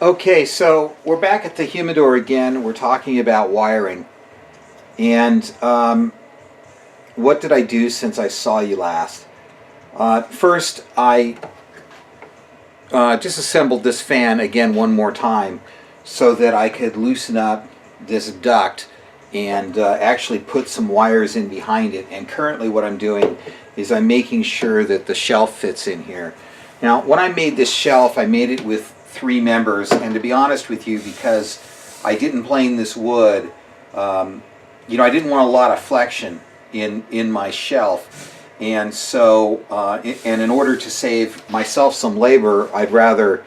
Okay, so we're back at the humidor again. We're talking about wiring. And what did I do since I saw you last? First, I disassembled this fan again one more time so that I could loosen up this duct and actually put some wires in behind it. And currently what I'm doing is I'm making sure that the shelf fits in here. Now, when I made this shelf, I made it with 3 members, and to be honest with you, because I didn't plane this wood, I didn't want a lot of flexion in my shelf, and so and in order to save myself some labor, I'd rather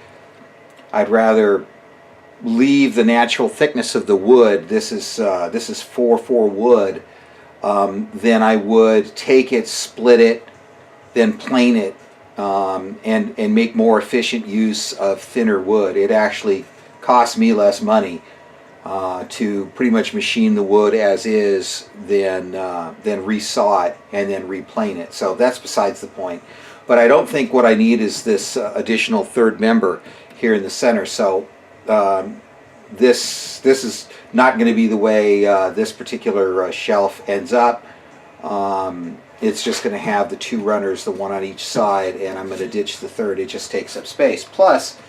leave the natural thickness of the wood. This is 4x4 wood. Then I would take it, split it, then plane it. And make more efficient use of thinner wood. It actually costs me less money to pretty much machine the wood as is than resaw it and then replane it. So that's besides the point. But I don't think what I need is this additional third member here in the center. So this is not going to be the way this particular shelf ends up. It's just going to have the 2 runners, the one on each side, and I'm going to ditch the third. It just takes up space. Plus,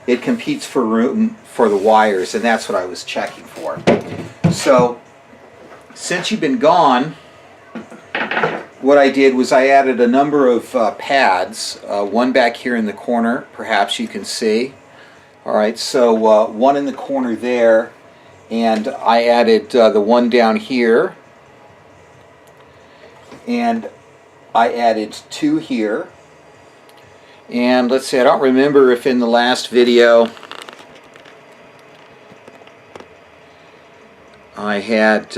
it competes for room for the wires, and that's what I was checking for. So, since you've been gone, what I did was I added a number of pads, one back here in the corner, perhaps you can see. Alright, so one in the corner there, and I added the one down here. And I added 2 here. And let's see, I don't remember if in the last video I had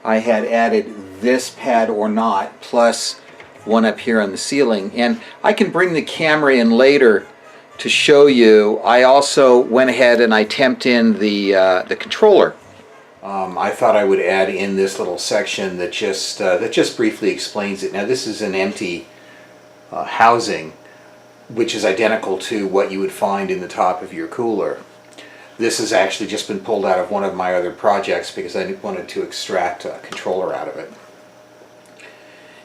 added this pad or not, plus one up here on the ceiling. And I can bring the camera in later to show you. I also went ahead and I temped in the controller. I thought I would add in this little section that just briefly explains it. Now, this is an empty housing, which is identical to what you would find in the top of your cooler. This has actually just been pulled out of one of my other projects because I wanted to extract a controller out of it.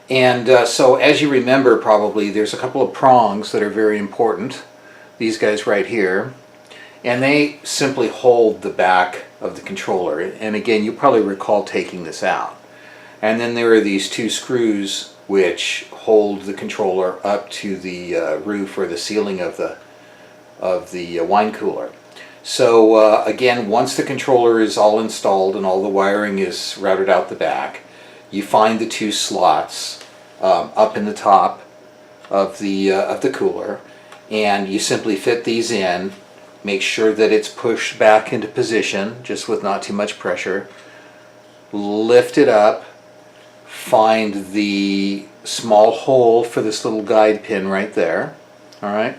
And so, as you remember probably, there's a couple of prongs that are very important. These guys right here. And they simply hold the back of the controller. And again, you probably recall taking this out. And then there are these 2 screws which hold the controller up to the roof or the ceiling of the wine cooler. So again, once the controller is all installed and all the wiring is routed out the back, you find the 2 slots up in the top of the cooler, and you simply fit these in. Make sure that it's pushed back into position, just with not too much pressure. Lift it up. Find the small hole for this little guide pin right there. Alright?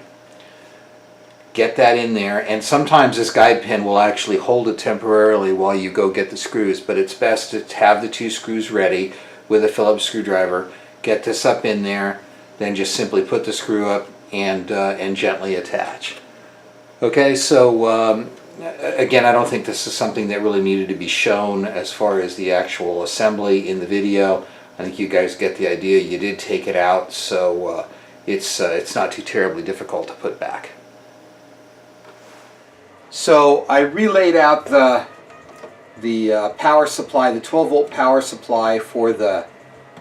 Get that in there, and sometimes this guide pin will actually hold it temporarily while you go get the screws, but it's best to have the 2 screws ready with a Phillips screwdriver. Get this up in there, then just simply put the screw up and gently attach. Okay, so again, I don't think this is something that really needed to be shown as far as the actual assembly in the video. I think you guys get the idea. You did take it out, so it's not too terribly difficult to put back. So I relayed out the power supply, the 12-volt power supply for the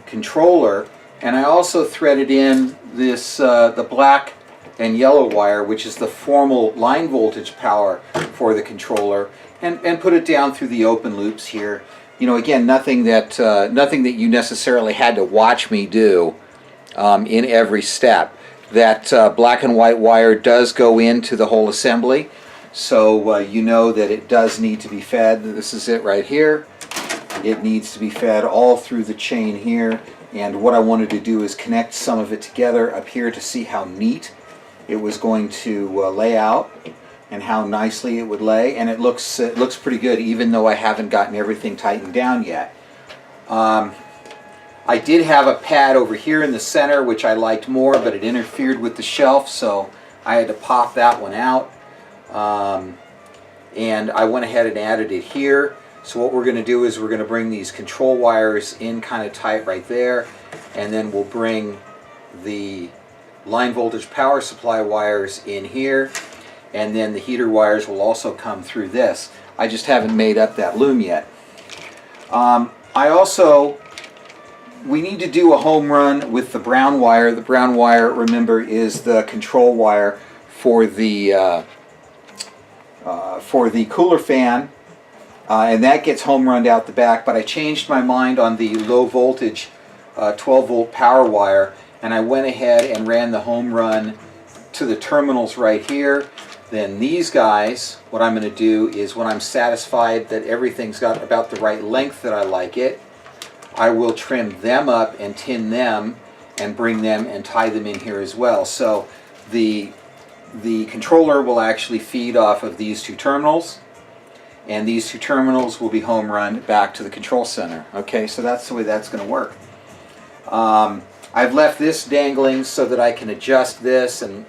controller, and I also threaded in this the black and yellow wire, which is the formal line voltage power for the controller, and put it down through the open loops here. Again, nothing that you necessarily had to watch me do in every step. That black and white wire does go into the whole assembly, so you know that it does need to be fed. This is it right here. It needs to be fed all through the chain here, and what I wanted to do is connect some of it together up here to see how neat it was going to lay out and how nicely it would lay, and it looks pretty good, even though I haven't gotten everything tightened down yet. I did have a pad over here in the center which I liked more, but it interfered with the shelf, so I had to pop that one out. and I went ahead and added it here. So what we're going to do is we're going to bring these control wires in kind of tight right there, and then we'll bring the line voltage power supply wires in here, and then the heater wires will also come through this. I just haven't made up that loom yet. We need to do a home run with the brown wire. The brown wire, remember, is the control wire for the cooler fan, and that gets home runned out the back. But I changed my mind on the low voltage 12 volt power wire, and I went ahead and ran the home run to the terminals right here. Then these guys, what I'm going to do is, when I'm satisfied that everything's got about the right length that I like it, I will trim them up and tin them and bring them and tie them in here as well. So the controller will actually feed off of these two terminals, and these two terminals will be home run back to the control center. Okay, so that's the way that's going to work. I've left this dangling so that I can adjust this and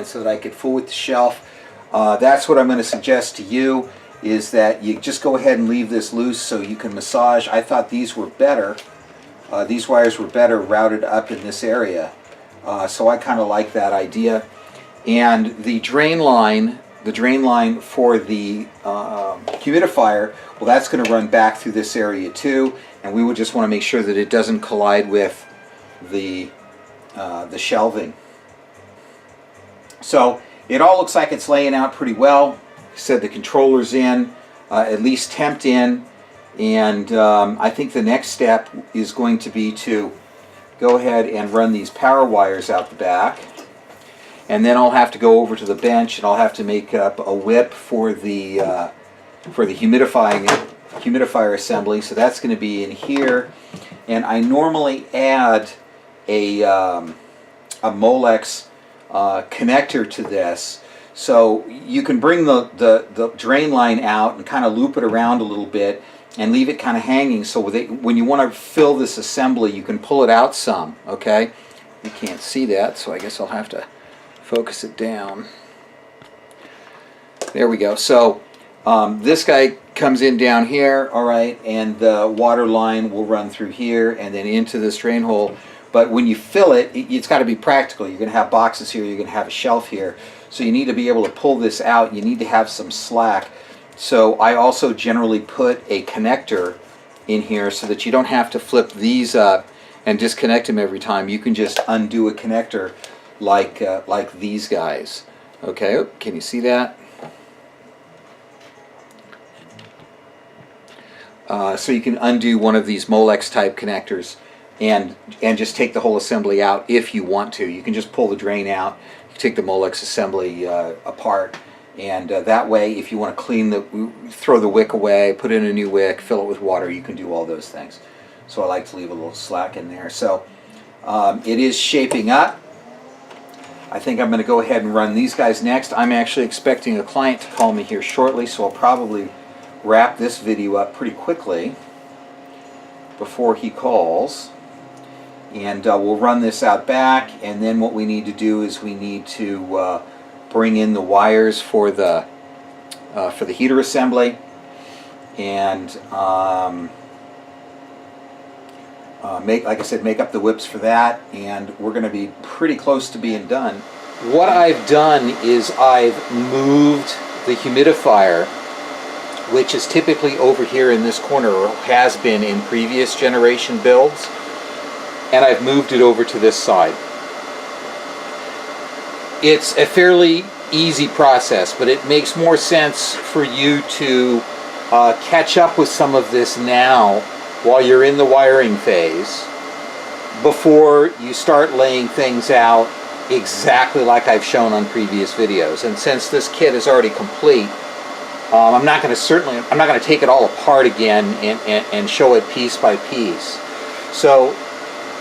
so that I could fool with the shelf. That's what I'm going to suggest to you, is that you just go ahead and leave this loose so you can massage. I thought these were better. These wires were better routed up in this area. So I kind of like that idea. And the drain line for the humidifier, well, that's going to run back through this area too, and we would just want to make sure that it doesn't collide with the shelving. So it all looks like it's laying out pretty well. I said the controller's in, at least temped in, and I think the next step is going to be to go ahead and run these power wires out the back, and then I'll have to go over to the bench and I'll have to make up a whip for the humidifier assembly. So that's going to be in here, and I normally add a Molex connector to this. So you can bring the drain line out and kind of loop it around a little bit and leave it kind of hanging, so when you want to fill this assembly, you can pull it out some. Okay, you can't see that, so I guess I'll have to focus it down. There we go. So this guy comes in down here, all right, and the water line will run through here and then into this drain hole. But when you fill it, it's got to be practical. You're going to have boxes here, you're going to have a shelf here. So you need to be able to pull this out. You need to have some slack. So I also generally put a connector in here so that you don't have to flip these up and disconnect them every time. You can just undo a connector like these guys. Okay, oh, can you see that? So you can undo one of these Molex type connectors and just take the whole assembly out if you want to. You can just pull the drain out, take the Molex assembly apart, and that way, if you want to throw the wick away, put in a new wick, fill it with water, you can do all those things. So I like to leave a little slack in there. So it is shaping up. I think I'm going to go ahead and run these guys next. I'm actually expecting a client to call me here shortly, so I'll probably wrap this video up pretty quickly before he calls. And we'll run this out back, and then what we need to do is we need to bring in the wires for the heater assembly, and like I said, make up the whips for that, and we're going to be pretty close to being done. What I've done is I've moved the humidifier, which is typically over here in this corner, or has been in previous generation builds, and I've moved it over to this side. It's a fairly easy process, but it makes more sense for you to catch up with some of this now while you're in the wiring phase, before you start laying things out exactly like I've shown on previous videos. And since this kit is already complete, I'm not going to take it all apart again and show it piece by piece. So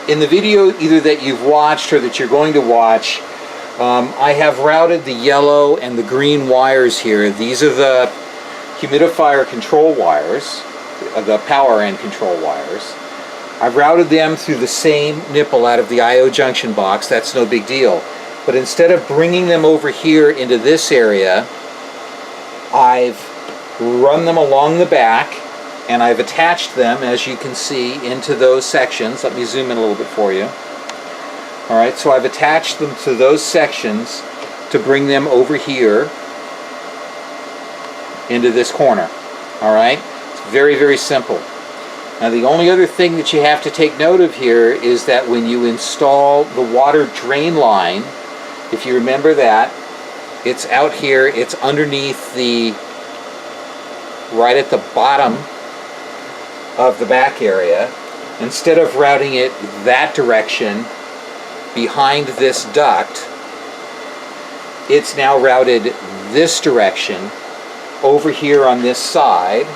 in the video either that you've watched or that you're going to watch, I have routed the yellow and the green wires here. These are the humidifier control wires, the power and control wires. I've routed them through the same nipple out of the I/O junction box. That's no big deal. But instead of bringing them over here into this area, I've run them along the back, and I've attached them, as you can see, into those sections. Let me zoom in a little bit for you. All right, so I've attached them to those sections to bring them over here into this corner. All right, it's very, very simple. Now, the only other thing that you have to take note of here is that when you install the water drain line, if you remember that, it's out here, it's underneath the, right at the bottom of the back area. Instead of routing it that direction behind this duct, it's now routed this direction over here on this side,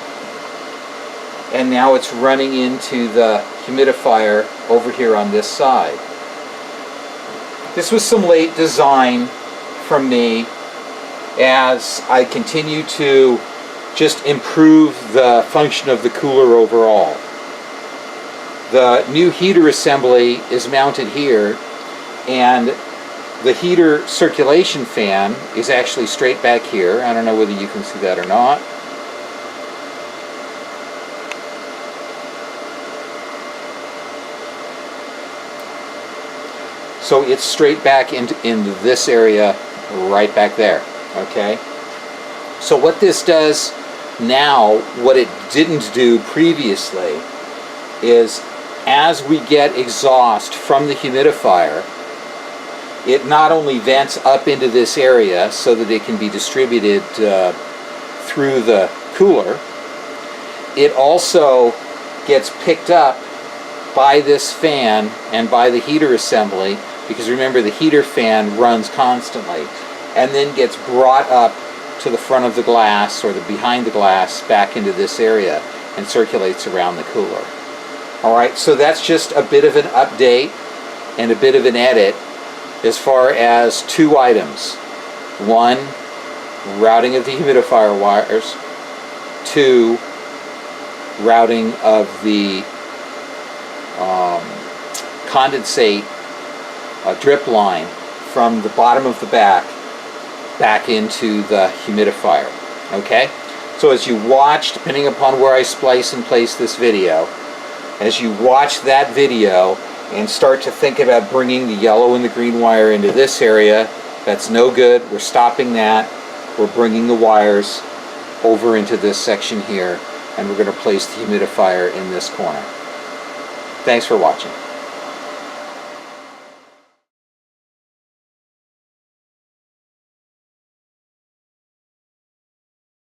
and now it's running into the humidifier over here on this side. This was some late design from me as I continue to just improve the function of the cooler overall. The new heater assembly is mounted here, and the heater circulation fan is actually straight back here. I don't know whether you can see that or not. So it's straight back into this area right back there, okay? So what this does now, what it didn't do previously, is as we get exhaust from the humidifier, it not only vents up into this area so that it can be distributed through the cooler, it also gets picked up by this fan and by the heater assembly, because remember, the heater fan runs constantly, and then gets brought up to the front of the glass or the behind the glass back into this area and circulates around the cooler. All right, so that's just a bit of an update and a bit of an edit as far as two items. One, routing of the humidifier wires. Two, routing of the condensate drip line from the bottom of the back into the humidifier. Okay? So as you watch, depending upon where I splice and place this video, as you watch that video and start to think about bringing the yellow and the green wire into this area, that's no good. We're stopping that. We're bringing the wires over into this section here, and we're going to place the humidifier in this corner. Thanks for watching.